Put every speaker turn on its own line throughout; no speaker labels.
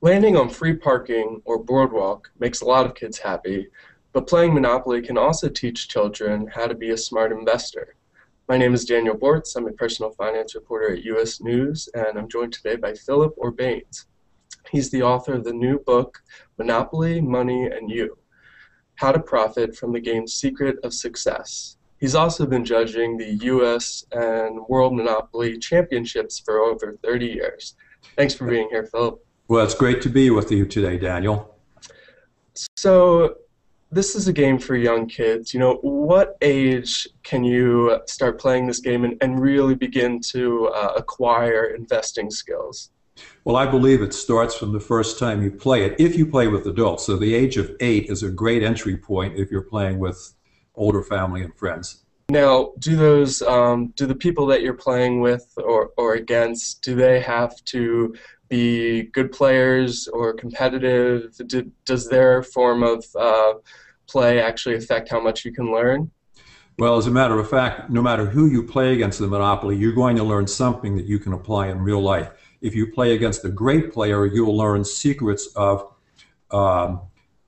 Landing on free parking or boardwalk makes a lot of kids happy, but playing Monopoly can also teach children how to be a smart investor. My name is Daniel Bortz. I'm a personal finance reporter at US News, and I'm joined today by Philip Orbanes. He's the author of the new book, Monopoly, Money, and You: How to Profit from the Game's Secret of Success. He's also been judging the US and World Monopoly Championships for over 30 years. Thanks for being here, Philip.
Well, it's great to be with you today, Daniel.
So, this is a game for young kids. What age can you start playing this game and really begin to acquire investing skills?
Well, I believe it starts from the first time you play it, if you play with adults. So the age of 8 is a great entry point if you're playing with older family and friends.
Now, do the people that you're playing with or against, do they have to be good players or competitive? Does their form of play actually affect how much you can learn?
Well, as a matter of fact, no matter who you play against in Monopoly, you're going to learn something that you can apply in real life. If you play against a great player, you'll learn secrets of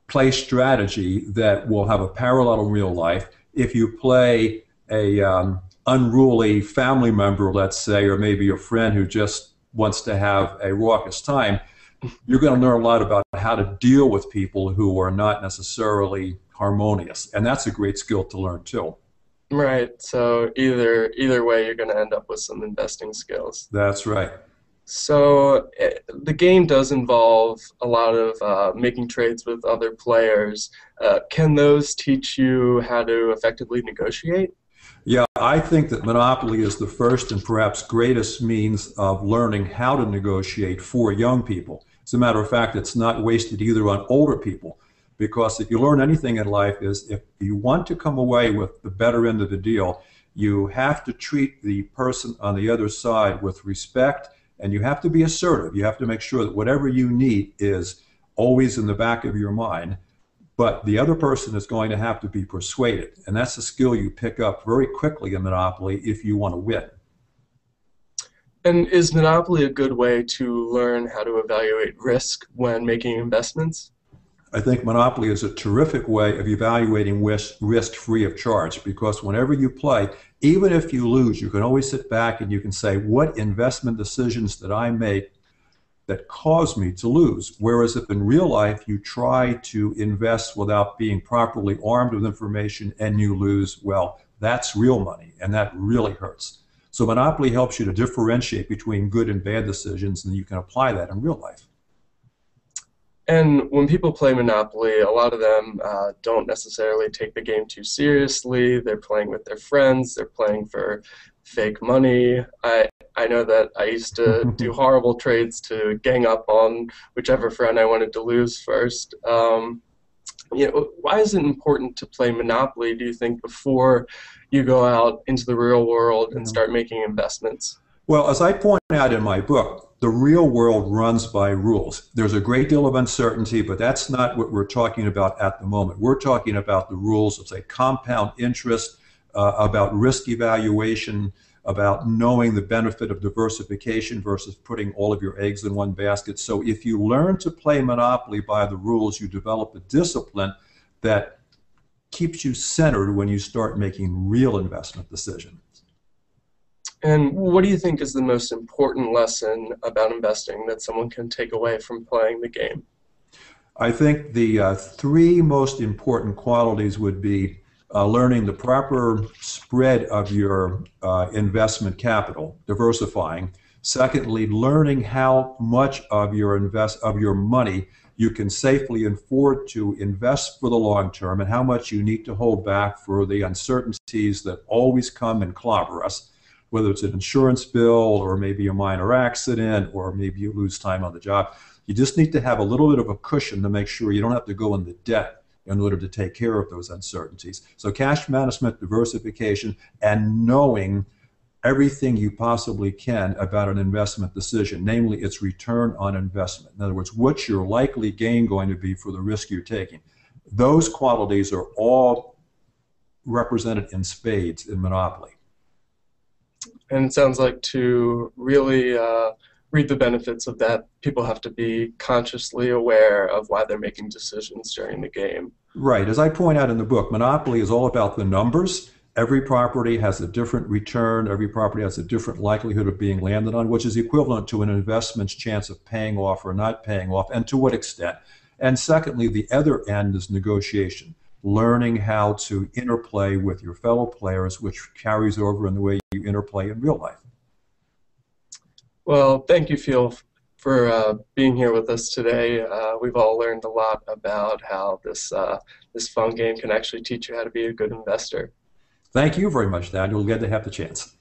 play strategy that will have a parallel in real life. If you play a unruly family member, let's say, or maybe a friend who just wants to have a raucous time, you're going to learn a lot about how to deal with people who are not necessarily harmonious. And that's a great skill to learn too.
Right. So either way, you're going to end up with some investing skills.
That's right.
So the game does involve a lot of making trades with other players. Can those teach you how to effectively negotiate?
Yeah, I think that Monopoly is the first and perhaps greatest means of learning how to negotiate for young people. As a matter of fact, it's not wasted either on older people, because if you learn anything in life is if you want to come away with the better end of the deal, you have to treat the person on the other side with respect, and you have to be assertive. You have to make sure that whatever you need is always in the back of your mind. But the other person is going to have to be persuaded. And that's a skill you pick up very quickly in Monopoly if you want to win.
And is Monopoly a good way to learn how to evaluate risk when making investments?
I think Monopoly is a terrific way of evaluating risk free of charge, because whenever you play, even if you lose, you can always sit back and you can say, what investment decisions did I make that caused me to lose? Whereas if in real life you try to invest without being properly armed with information and you lose, well, that's real money, and that really hurts. So Monopoly helps you to differentiate between good and bad decisions, and you can apply that in real life.
And when people play Monopoly, a lot of them don't necessarily take the game too seriously. They're playing with their friends. They're playing for fake money. I know that I used to do horrible trades to gang up on whichever friend I wanted to lose first. Why is it important to play Monopoly, do you think, before you go out into the real world and start making investments?
Well, as I point out in my book, the real world runs by rules. There's a great deal of uncertainty, but that's not what we're talking about at the moment. We're talking about the rules of, say, compound interest, about risk evaluation, about knowing the benefit of diversification versus putting all of your eggs in one basket. So if you learn to play Monopoly by the rules, you develop a discipline that keeps you centered when you start making real investment decisions.
And what do you think is the most important lesson about investing that someone can take away from playing the game?
I think the three most important qualities would be learning the proper spread of your investment capital, diversifying. Secondly, learning how much of your money you can safely afford to invest for the long term, and how much you need to hold back for the uncertainties that always come and clobber us, whether it's an insurance bill or maybe a minor accident or maybe you lose time on the job. You just need to have a little bit of a cushion to make sure you don't have to go into debt in order to take care of those uncertainties. So cash management, diversification, and knowing everything you possibly can about an investment decision, namely its return on investment. In other words, what's your likely gain going to be for the risk you're taking? Those qualities are all represented in spades in Monopoly.
And it sounds like to really reap the benefits of that, people have to be consciously aware of why they're making decisions during the game.
Right. As I point out in the book, Monopoly is all about the numbers. Every property has a different return. Every property has a different likelihood of being landed on, which is equivalent to an investment's chance of paying off or not paying off, and to what extent. And secondly, the other end is negotiation, learning how to interplay with your fellow players, which carries over in the way you interplay in real life.
Well, thank you, Phil, for being here with us today. We've all learned a lot about how this fun game can actually teach you how to be a good investor.
Thank you very much, Daniel. Glad to have the chance.